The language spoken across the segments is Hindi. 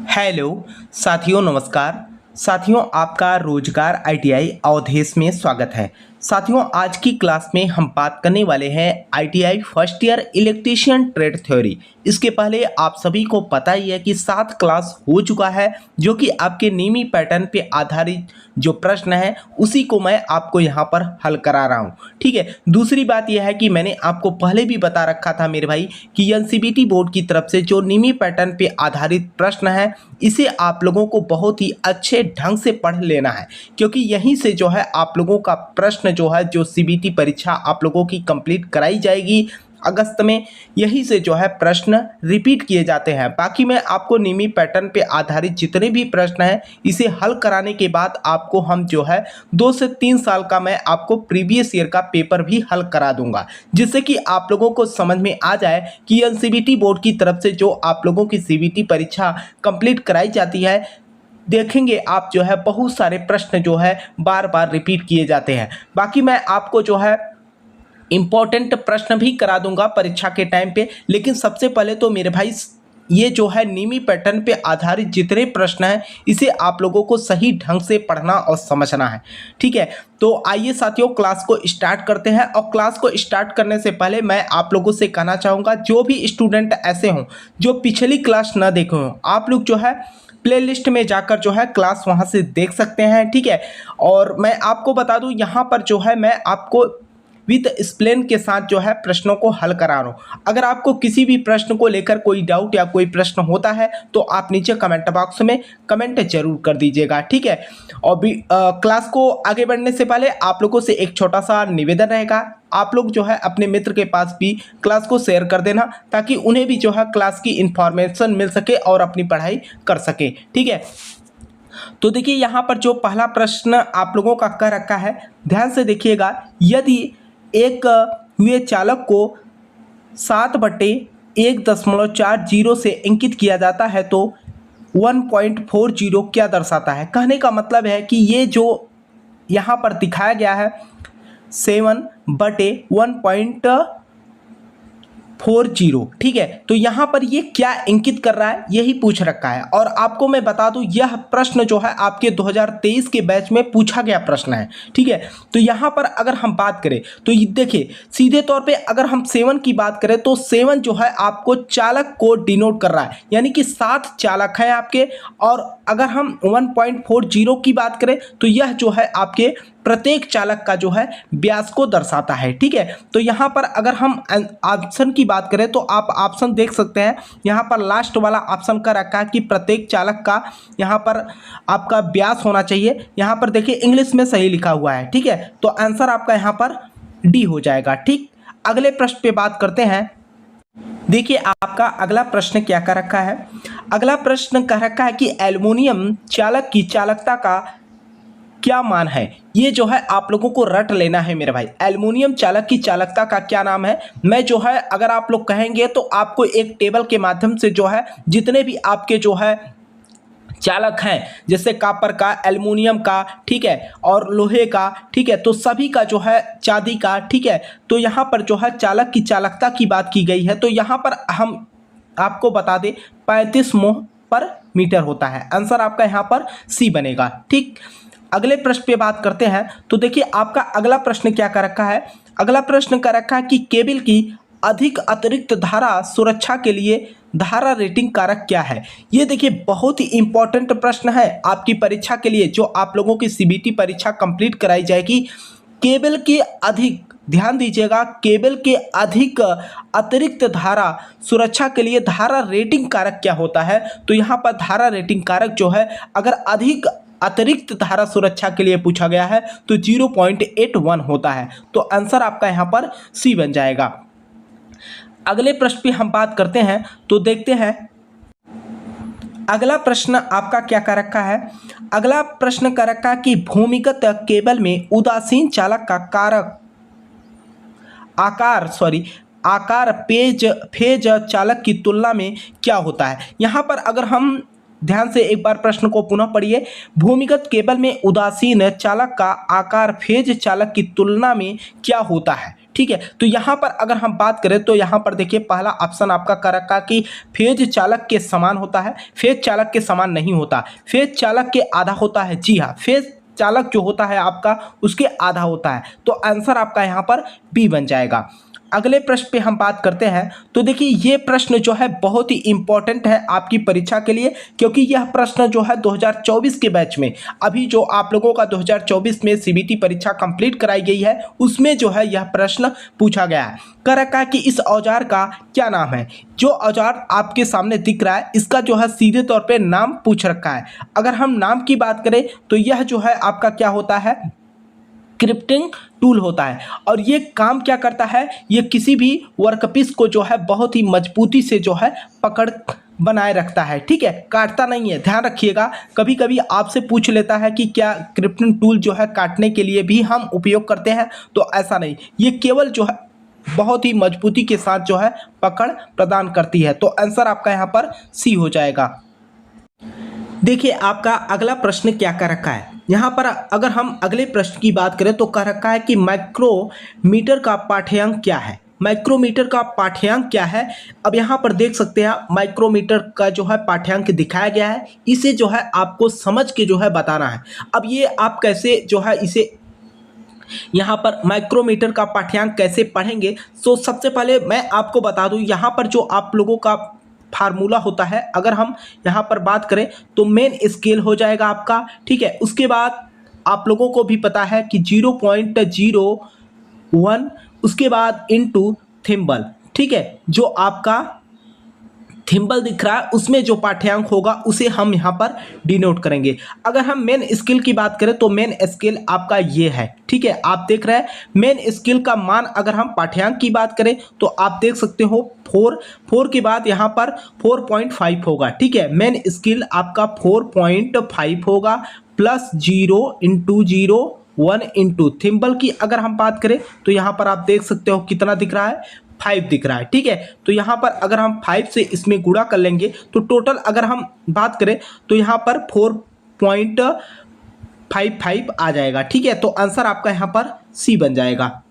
हेलो साथियों, नमस्कार। साथियों, आपका रोजगार आईटीआई अवधेश में स्वागत है। साथियों, आज की क्लास में हम बात करने वाले हैं ITI first year electrician trade theory. इसके पहले आप सभी को पता ही है कि 7 क्लास हो चुका है, जो कि आपके नियमी पैटर्न पे आधारित जो प्रश्न है उसी को मैं आपको यहाँ पर हल करा रहा हूँ। ठीक है। दूसरी बात यह है कि मैंने आपको पहले भी बता रखा था मेरे भाई कि एनसीईआरटी बोर्ड की तरफ से जो नियमी पैटर्न पे आधारित प्रश्न है इसे आप लोगों को बहुत ही अच्छे ढंग से पढ़ लेना है, क्योंकि यहीं से जो है आप लोगों का प्रश्न जो है जो सीबीटी परीक्षा आप लोगों की कंप्लीट कराई जाएगी अगस्त में, यही से जो है प्रश्न रिपीट किए जाते हैं। बाकी मैं आपको नियमी पैटर्न पे आधारित जितने भी प्रश्न हैं इसे हल कराने के बाद आपको हम जो है 2 से 3 साल का मैं आपको प्रीवियस ईयर का पेपर भी हल करा दूंगा, जिससे कि आप लोगों को समझ में आ जाए कि एनसीईआरटी बोर्ड की तरफ से जो आप लोगों की सीबीटी परीक्षा कंप्लीट कराई जाती है, देखेंगे आप जो है बहुत सारे प्रश्न जो है बार बार रिपीट किए जाते हैं। बाकी मैं आपको जो है इम्पोर्टेंट प्रश्न भी करा दूंगा परीक्षा के टाइम पे, लेकिन सबसे पहले तो मेरे भाई ये जो है नियमी पैटर्न पे आधारित जितने प्रश्न हैं इसे आप लोगों को सही ढंग से पढ़ना और समझना है। ठीक है, तो आइए साथियों क्लास को स्टार्ट करते हैं। और क्लास को स्टार्ट करने से पहले मैं आप लोगों से कहना चाहूँगा, जो भी स्टूडेंट ऐसे हों जो पिछली क्लास न देखे हों, आप लोग जो है प्लेलिस्ट में जाकर जो है क्लास वहाँ से देख सकते हैं। ठीक है, और मैं आपको बता दूँ यहाँ पर जो है मैं आपको विद एक्सप्लेन के साथ जो है प्रश्नों को हल करा रहा हूँ। अगर आपको किसी भी प्रश्न को लेकर कोई डाउट या कोई प्रश्न होता है तो आप नीचे कमेंट बॉक्स में कमेंट जरूर कर दीजिएगा। ठीक है, और भी क्लास को आगे बढ़ने से पहले आप लोगों से एक छोटा सा निवेदन रहेगा, आप लोग जो है अपने मित्र के पास भी क्लास को शेयर कर देना ताकि उन्हें भी जो है क्लास की इंफॉर्मेशन मिल सके और अपनी पढ़ाई कर सके। ठीक है, तो देखिए यहाँ पर जो पहला प्रश्न आप लोगों का कह रखा है, ध्यान से देखिएगा। यदि एक हुए चालक को 7/1.40 से अंकित किया जाता है तो 1.40 क्या दर्शाता है। कहने का मतलब है कि ये जो यहाँ पर दिखाया गया है 7/1.40, ठीक है, तो यहाँ पर ये क्या इंगित कर रहा है यही पूछ रखा है। और आपको मैं बता दूं यह प्रश्न जो है आपके 2023 के बैच में पूछा गया प्रश्न है। ठीक है, तो यहाँ पर अगर हम बात करें तो ये देखिए सीधे तौर पे अगर हम 7 की बात करें तो 7 जो है आपको चालक को डिनोट कर रहा है, यानी कि 7 चालक हैं आपके। और अगर हम 1.40 की बात करें तो यह जो है आपके प्रत्येक चालक का जो है व्यास को दर्शाता है। ठीक है, तो यहाँ पर अगर हम ऑप्शन की बात करें तो आप ऑप्शन देख सकते हैं, यहाँ पर लास्ट वाला ऑप्शन का रखा है कि प्रत्येक चालक का यहाँ पर आपका व्यास होना चाहिए। यहाँ पर देखिए इंग्लिश में सही लिखा हुआ है। ठीक है, तो आंसर आपका यहाँ पर डी हो जाएगा। ठीक, अगले प्रश्न पे बात करते हैं। देखिए आपका अगला प्रश्न क्या कर रखा है। अगला प्रश्न कह रखा है कि एल्युमिनियम चालक की चालकता का क्या मान है। ये जो है आप लोगों को रट लेना है मेरे भाई। एल्युमिनियम चालक की चालकता का क्या नाम है, मैं जो है अगर आप लोग कहेंगे तो आपको एक टेबल के माध्यम से जो है जितने भी आपके जो है चालक हैं, जैसे कॉपर का, एल्युमिनियम का, ठीक है, और लोहे का, ठीक है, तो सभी का जो है चांदी का, ठीक है, तो यहाँ पर जो है चालक की चालकता की बात की गई है। तो यहाँ पर हम आपको बता दें 35 मोह पर मीटर होता है। आंसर आपका यहाँ पर सी बनेगा। ठीक, अगले प्रश्न पे बात करते हैं। तो देखिए आपका अगला प्रश्न क्या कर रखा है। अगला प्रश्न कर रखा है कि केबल की अधिक अतिरिक्त धारा सुरक्षा के लिए धारा रेटिंग कारक क्या है। ये देखिए बहुत ही इंपॉर्टेंट प्रश्न है आपकी परीक्षा के लिए, जो आप लोगों की सीबीटी परीक्षा कंप्लीट कराई जाएगी। केबल के अधिक, ध्यान दीजिएगा, केबल के अधिक अतिरिक्त धारा सुरक्षा के लिए धारा रेटिंग कारक क्या होता है। तो यहाँ पर धारा रेटिंग कारक जो है अगर अधिक अतिरिक्त धारा सुरक्षा के लिए पूछा गया है तो 0.81 होता है। तो आंसर आपका यहाँ पर सी बन जाएगा। अगले प्रश्न पे हम बात करते हैं। तो देखते हैं अगला प्रश्न आपका क्या कर रखा है। अगला प्रश्न कर रखा है कि भूमिगत केबल में उदासीन चालक का आकार फेज चालक की तुलना में क्या होता है। यहाँ पर अगर हम ध्यान से एक बार प्रश्न को पुनः पढ़िए। भूमिगत केबल में उदासीन चालक का आकार फेज चालक की तुलना में क्या होता है। ठीक है। तो यहाँ पर अगर हम बात करें तो यहाँ पर देखिए पहला ऑप्शन आपका कर रखा है कि फेज चालक के समान होता है। फेज चालक के समान नहीं होता, फेज चालक के आधा होता है। जी हाँ, फेज चालक जो होता है आपका उसके आधा होता है। तो आंसर आपका यहाँ पर बी बन जाएगा। अगले प्रश्न पे हम बात करते हैं। तो देखिए ये प्रश्न जो है बहुत ही इंपॉर्टेंट है आपकी परीक्षा के लिए, क्योंकि यह प्रश्न जो है 2024 के बैच में, अभी जो आप लोगों का 2024 में सीबीटी परीक्षा कंप्लीट कराई गई है उसमें जो है यह प्रश्न पूछा गया है। कह रखा है कि इस औजार का क्या नाम है। जो औजार आपके सामने दिख रहा है इसका जो है सीधे तौर पे नाम पूछ रखा है। अगर हम नाम की बात करें तो यह जो है आपका क्या होता है, क्रिप्टिंग टूल होता है। और ये काम क्या करता है, ये किसी भी वर्कपीस को जो है बहुत ही मजबूती से जो है पकड़ बनाए रखता है। ठीक है, काटता नहीं है, ध्यान रखिएगा। कभी कभी आपसे पूछ लेता है कि क्या क्रिप्टिंग टूल जो है काटने के लिए भी हम उपयोग करते हैं, तो ऐसा नहीं, ये केवल जो है बहुत ही मजबूती के साथ जो है पकड़ प्रदान करती है। तो आंसर आपका यहाँ पर सी हो जाएगा। देखिए आपका अगला प्रश्न क्या कर रखा है। यहाँ पर अगर हम अगले प्रश्न की बात करें तो कह रखा है कि माइक्रोमीटर का पाठ्यांक क्या है। माइक्रोमीटर का पाठ्यांक क्या है, अब यहाँ पर देख सकते हैं माइक्रोमीटर का जो है पाठ्यांक दिखाया गया है। इसे जो है आपको समझ के जो है बताना है। अब ये आप कैसे जो है इसे यहाँ पर माइक्रोमीटर का पाठ्यांक कैसे पढ़ेंगे, तो सबसे पहले मैं आपको बता दूँ यहाँ पर जो आप लोगों का फार्मूला होता है, अगर हम यहाँ पर बात करें तो मेन स्केल हो जाएगा आपका। ठीक है, उसके बाद आप लोगों को भी पता है कि 0.01, उसके बाद इनटू थिम्बल। ठीक है, जो आपका थिम्बल दिख रहा है उसमें जो पाठ्यांक होगा उसे हम यहाँ पर डिनोट करेंगे। अगर हम मेन स्केल की बात करें तो मेन स्केल आपका ये है। ठीक है, आप देख रहे हैं मेन स्केल का मान, अगर हम पाठ्यांक की बात करें तो आप देख सकते हो 4 के बाद यहाँ पर 4.5 होगा। ठीक है, मेन स्केल आपका 4.5 होगा प्लस 0 × 1 थिम्बल की अगर हम बात करें तो यहाँ पर आप देख सकते हो कितना दिख रहा है, 5 दिख रहा है। ठीक है, तो यहाँ पर अगर हम 5 से इसमें गुणा कर लेंगे तो टोटल अगर हम बात करें तो यहाँ पर 4.55 आ जाएगा। ठीक है, तो आंसर आपका यहाँ पर सी बन जाएगा।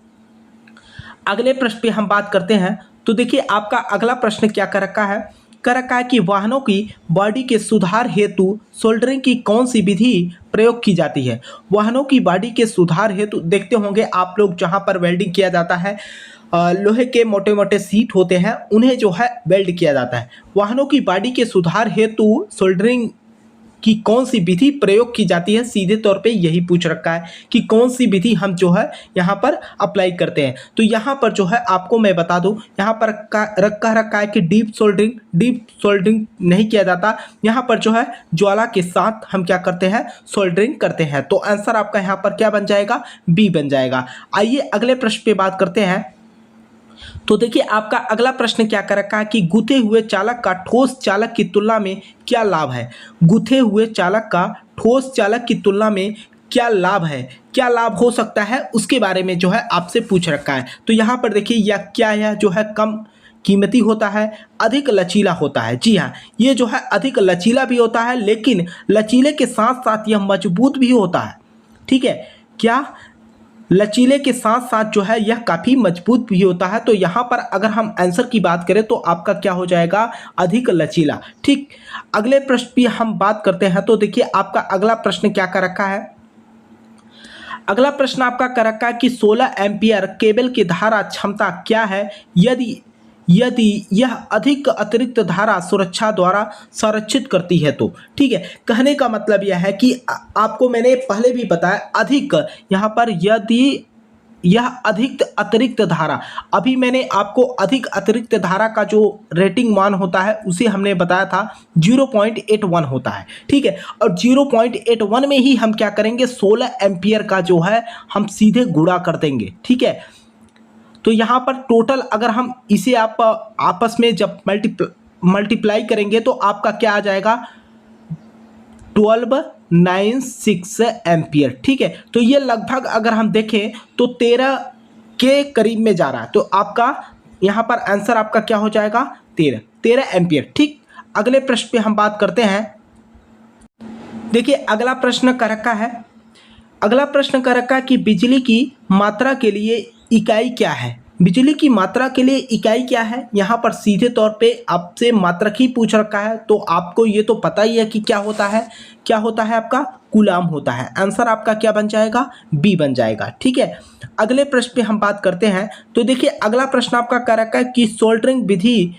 अगले प्रश्न पे हम बात करते हैं। तो देखिए आपका अगला प्रश्न क्या कर रखा है, कर रखा है कि वाहनों की बॉडी के सुधार हेतु सोल्डरिंग की कौन सी विधि प्रयोग की जाती है। वाहनों की बॉडी के सुधार हेतु देखते होंगे आप लोग जहां पर वेल्डिंग किया जाता है, लोहे के मोटे मोटे सीट होते हैं उन्हें जो है वेल्ड किया जाता है। वाहनों की बॉडी के सुधार हेतु सोल्डरिंग कि कौन सी विधि प्रयोग की जाती है, सीधे तौर पे यही पूछ रखा है कि कौन सी विधि हम जो है यहाँ पर अप्लाई करते हैं। तो यहाँ पर जो है आपको मैं बता दूँ, यहाँ पर रखा है कि डीप सोल्डरिंग नहीं किया जाता। यहाँ पर जो है ज्वाला के साथ हम क्या करते हैं, सोल्डरिंग करते हैं। तो आंसर आपका यहाँ पर क्या बन जाएगा, बी बन जाएगा। आइए अगले प्रश्न पे बात करते हैं। तो देखिए आपका अगला प्रश्न क्या कर रखा है कि गुथे हुए चालक का ठोस चालक की तुलना में क्या लाभ है। गुथे हुए चालक का ठोस चालक की तुलना में क्या लाभ है, क्या लाभ हो सकता है, उसके बारे में जो है आपसे पूछ रखा है। तो यहाँ पर देखिए यह क्या है, जो है कम कीमती होता है, अधिक लचीला होता है। जी हाँ, ये जो है अधिक लचीला भी होता है, लेकिन लचीले के साथ साथ यह मजबूत भी होता है। ठीक है, क्या लचीले के साथ साथ जो है यह काफ़ी मजबूत भी होता है। तो यहाँ पर अगर हम आंसर की बात करें तो आपका क्या हो जाएगा, अधिक लचीला। ठीक, अगले प्रश्न की हम बात करते हैं। तो देखिए आपका अगला प्रश्न क्या कर रखा है। अगला प्रश्न आपका कर रखा है कि 16 एम्पियर केबल की धारा क्षमता क्या है यदि यह अधिक अतिरिक्त धारा सुरक्षा द्वारा संरक्षित करती है तो। ठीक है, कहने का मतलब यह है कि आपको मैंने पहले भी बताया, अधिक यहाँ पर यदि यह अधिक अतिरिक्त धारा, अभी मैंने आपको अधिक अतिरिक्त धारा का जो रेटिंग मान होता है उसे हमने बताया था 0.81 होता है। ठीक है, और 0.81 में ही हम क्या करेंगे, 16 एम्पियर का जो है हम सीधे गुणा कर देंगे। ठीक है, तो यहाँ पर टोटल अगर हम इसे आप आपस में जब मल्टीप्लाई करेंगे तो आपका क्या आ जाएगा, 1296 एम्पियर। ठीक है, तो ये लगभग अगर हम देखें तो 13 के करीब में जा रहा है। तो आपका यहाँ पर आंसर आपका क्या हो जाएगा, 13 एम्पियर। ठीक, अगले प्रश्न पे हम बात करते हैं। देखिए अगला प्रश्न कर रखा है कि बिजली की मात्रा के लिए इकाई क्या है, बिजली की मात्रा के लिए इकाई क्या है। यहाँ पर सीधे तौर पे आपसे मात्रक ही पूछ रखा है, तो आपको ये तो पता ही है कि क्या होता है, क्या होता है आपका कूलाम होता है। आंसर आपका क्या बन जाएगा, बी बन जाएगा। ठीक है, अगले प्रश्न पे हम बात करते हैं। तो देखिए अगला प्रश्न आपका कह रखा है कि सोल्डरिंग विधि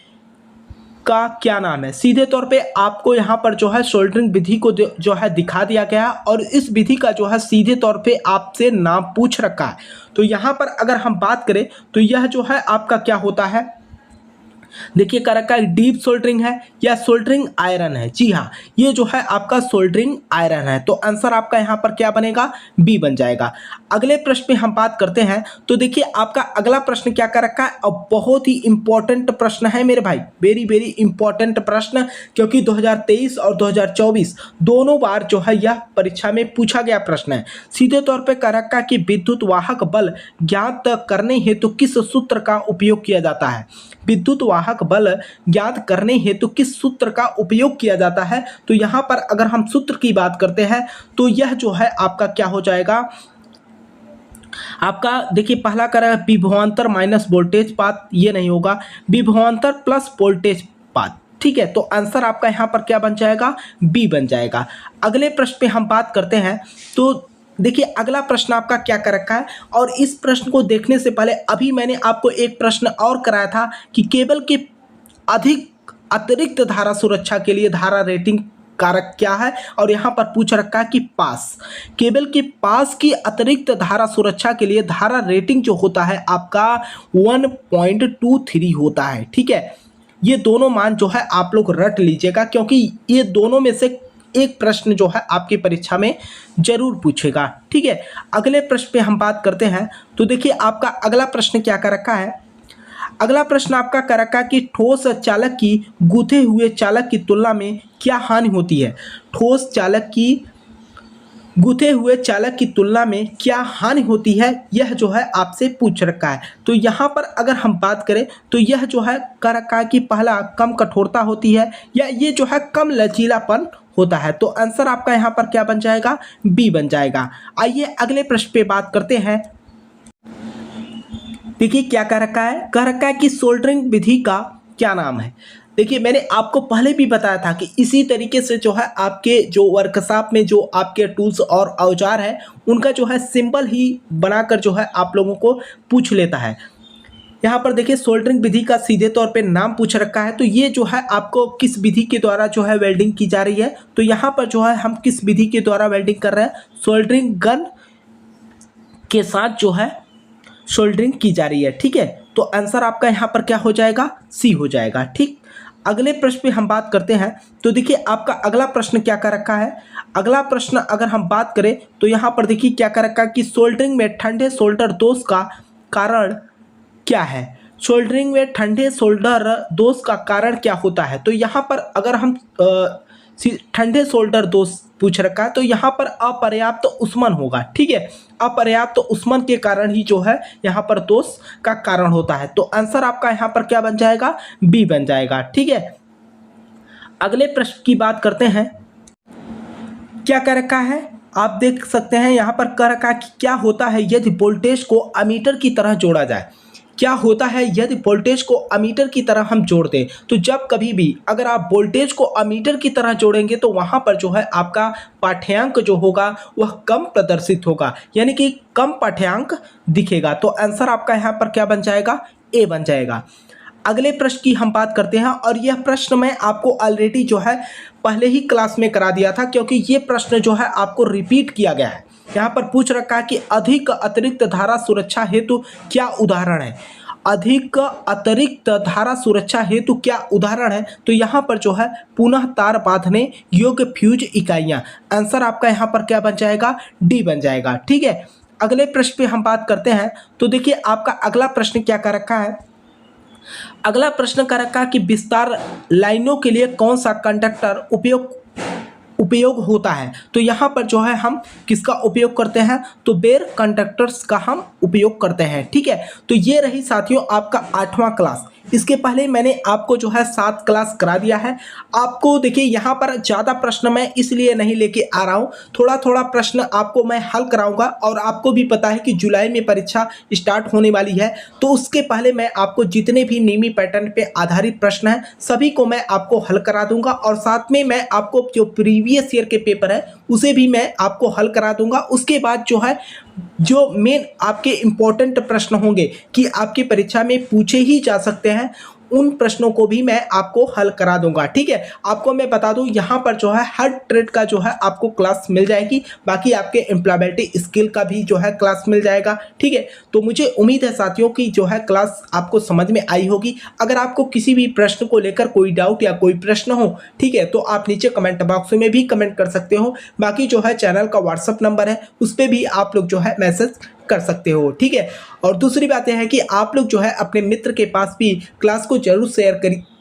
का क्या नाम है। सीधे तौर पे आपको यहाँ पर जो है सोल्डरिंग विधि को जो है दिखा दिया गया है और इस विधि का जो है सीधे तौर पे आपसे नाम पूछ रखा है। तो यहाँ पर अगर हम बात करें तो यह जो है आपका क्या होता है, देखिए कह रखा है डीप सोल्डरिंग है या सोल्डरिंग आयरन है। जी हाँ, ये जो है आपका सोल्डरिंग आयरन है। तो आंसर आपका यहाँ पर क्या बनेगा, बी बन जाएगा। अगले प्रश्न पे हम बात करते हैं। तो देखिए आपका अगला प्रश्न क्या कर रखा है, और बहुत ही इंपॉर्टेंट प्रश्न है मेरे भाई, वेरी वेरी इंपॉर्टेंट प्रश्न, क्योंकि 2023 और 2024 दोनों बार जो है यह परीक्षा में पूछा गया प्रश्न है। सीधे तौर पे कह रखा है कि विद्युत वाहक बल ज्ञात करने हेतु किस सूत्र का उपयोग किया जाता है। विद्युत वाहक बल ज्ञात करने हेतु किस सूत्र का उपयोग किया जाता है। तो यहाँ पर अगर हम सूत्र की बात करते हैं तो यह जो है आपका क्या हो जाएगा, आपका देखिए पहला करेगा विभवांतर माइनस वोल्टेज पाथ, ये नहीं होगा, विभवांतर प्लस वोल्टेज पाथ। ठीक है, तो आंसर आपका यहाँ पर क्या बन जाएगा, बी बन जाएगा। अगले प्रश्न पे हम बात करते हैं। तो देखिए अगला प्रश्न आपका क्या कर रखा है, और इस प्रश्न को देखने से पहले अभी मैंने आपको एक प्रश्न और कराया था कि केबल के अधिक अतिरिक्त धारा सुरक्षा के लिए धारा रेटिंग कारक क्या है, और यहाँ पर पूछ रखा है कि पास, केबल के पास की अतिरिक्त धारा सुरक्षा के लिए धारा रेटिंग जो होता है आपका 1.23 होता है। ठीक है, ये दोनों मान जो है आप लोग रट लीजिएगा, क्योंकि ये दोनों में से एक प्रश्न जो है आपकी परीक्षा में जरूर पूछेगा। ठीक है, अगले प्रश्न पे हम बात करते हैं। तो देखिए आपका अगला प्रश्न क्या कर रखा है, अगला प्रश्न आपका कर रखा है कि ठोस चालक की गूंथे हुए चालक की तुलना में क्या हानि होती है। ठोस चालक की गूंथे हुए चालक की तुलना में क्या हानि होती है, यह जो है आपसे पूछ रखा है। तो यहाँ पर अगर हम बात करें तो यह जो है कह रखा है कि पहला कम कठोरता होती है या ये जो है कम लचीलापन होता है। तो आंसर आपका यहाँ पर क्या बन जाएगा, बी बन जाएगा। आइए अगले प्रश्न पे बात करते हैं। देखिए क्या कह रखा है, कह रखा है कि सोल्डरिंग विधि का क्या नाम है। देखिए मैंने आपको पहले भी बताया था कि इसी तरीके से जो है आपके जो वर्कशॉप में जो आपके टूल्स और औजार है उनका जो है सिंबल ही बनाकर जो है आप लोगों को पूछ लेता है। यहाँ पर देखिए सोल्डरिंग विधि का सीधे तौर पे नाम पूछ रखा है। तो ये जो है आपको किस विधि के द्वारा जो है वेल्डिंग की जा रही है। तो यहाँ पर जो है हम किस विधि के द्वारा वेल्डिंग कर रहे हैं, सोल्डरिंग गन के साथ जो है सोल्डरिंग की जा रही है। ठीक है, तो आंसर आपका यहाँ पर क्या हो जाएगा, सी हो जाएगा। ठीक, अगले प्रश्न पे हम बात करते हैं। तो देखिए आपका अगला प्रश्न क्या कर रखा है, अगला प्रश्न अगर हम बात करें तो यहाँ पर देखिए क्या कर रखा है कि सोल्डरिंग में ठंडे सोल्डर दोष का कारण क्या है। सोल्डरिंग में ठंडे सोल्डर दोष का कारण क्या होता है। तो यहाँ पर अगर हम ठंडे सोल्डर दोष पूछ रखा है तो यहाँ पर अपर्याप्त उष्मन होगा। ठीक है, अपर्याप्त उष्मन के कारण ही जो है यहाँ पर दोष का कारण होता है। तो आंसर आपका यहाँ पर क्या बन जाएगा, बी बन जाएगा। ठीक है, अगले प्रश्न की बात करते हैं। क्या कह रखा है, आप देख सकते हैं यहाँ पर कह रखा है कि क्या होता है यदि वोल्टेज को अमीटर की तरह जोड़ा जाए। क्या होता है यदि वोल्टेज को अमीटर की तरह हम जोड़ दें। तो जब कभी भी अगर आप वोल्टेज को अमीटर की तरह जोड़ेंगे तो वहाँ पर जो है आपका पाठ्यांक जो होगा वह कम प्रदर्शित होगा, यानी कि कम पाठ्यांक दिखेगा। तो आंसर आपका यहाँ पर क्या बन जाएगा, ए बन जाएगा। अगले प्रश्न की हम बात करते हैं, और यह प्रश्न मैं आपको ऑलरेडी जो है पहले ही क्लास में करा दिया था, क्योंकि ये प्रश्न जो है आपको रिपीट किया गया है। यहाँ पर पूछ रखा है कि अधिक अतिरिक्त धारा सुरक्षा हेतु क्या उदाहरण है। अधिक अतिरिक्त धारा सुरक्षा हेतु क्या उदाहरण है। तो यहाँ पर जो है पुनः तार बांधने योग्य फ्यूज इकाइयाँ। आंसर आपका यहाँ पर क्या बन जाएगा, डी बन जाएगा। ठीक है, अगले प्रश्न पे हम बात करते हैं। तो देखिए आपका अगला प्रश्न क्या कर रखा है, अगला प्रश्न कर रखा है कि विस्तार लाइनों के लिए कौन सा कंडक्टर उपयोग होता है। तो यहाँ पर जो है हम किसका उपयोग करते हैं, तो बेयर कंडक्टर्स का हम उपयोग करते हैं। ठीक है, तो ये रही साथियों आपका 8वां क्लास इसके पहले मैंने आपको जो है 7 क्लास करा दिया है। आपको देखिए यहाँ पर ज़्यादा प्रश्न मैं इसलिए नहीं लेके आ रहा हूँ, थोड़ा थोड़ा प्रश्न आपको मैं हल कराऊंगा। और आपको भी पता है कि जुलाई में परीक्षा स्टार्ट होने वाली है, तो उसके पहले मैं आपको जितने भी नेमी पैटर्न पे आधारित प्रश्न हैं सभी को मैं आपको हल करा दूंगा। और साथ में मैं आपको जो प्रीवियस ईयर के पेपर है उसे भी मैं आपको हल करा दूंगा। उसके बाद जो है जो मेन आपके इम्पोर्टेंट प्रश्न होंगे कि आपकी परीक्षा में पूछे ही जा सकते हैं, उन प्रश्नों को भी मैं आपको हल करा दूंगा। ठीक है, आपको मैं बता दूं यहाँ पर जो है हर ट्रेड का जो है आपको क्लास मिल जाएगी, बाकी आपके एम्प्लॉयबिलिटी स्किल का भी जो है क्लास मिल जाएगा। ठीक है, तो मुझे उम्मीद है साथियों की जो है क्लास आपको समझ में आई होगी। अगर आपको किसी भी प्रश्न को लेकर कोई डाउट या कोई प्रश्न हो, ठीक है, तो आप नीचे कमेंट बॉक्स में भी कमेंट कर सकते हो। बाकी जो है चैनल का व्हाट्सअप नंबर है, उस पर भी आप लोग जो है मैसेज कर सकते हो। ठीक है, और दूसरी बात यह है कि आप लोग जो है अपने मित्र के पास भी क्लास को जरूर शेयर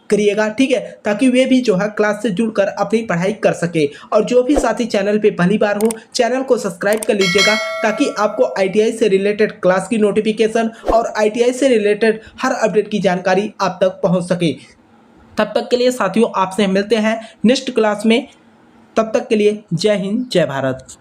करिएगा। ठीक है, ताकि वे भी जो है क्लास से जुड़कर अपनी पढ़ाई कर सके। और जो भी साथी चैनल पे पहली बार हो, चैनल को सब्सक्राइब कर लीजिएगा, ताकि आपको आईटीआई से रिलेटेड क्लास की नोटिफिकेशन और आईटीआई से रिलेटेड हर अपडेट की जानकारी आप तक पहुंच सके। तब तक के लिए साथियों आपसे मिलते हैं नेक्स्ट क्लास में। तब तक के लिए जय हिंद, जय भारत।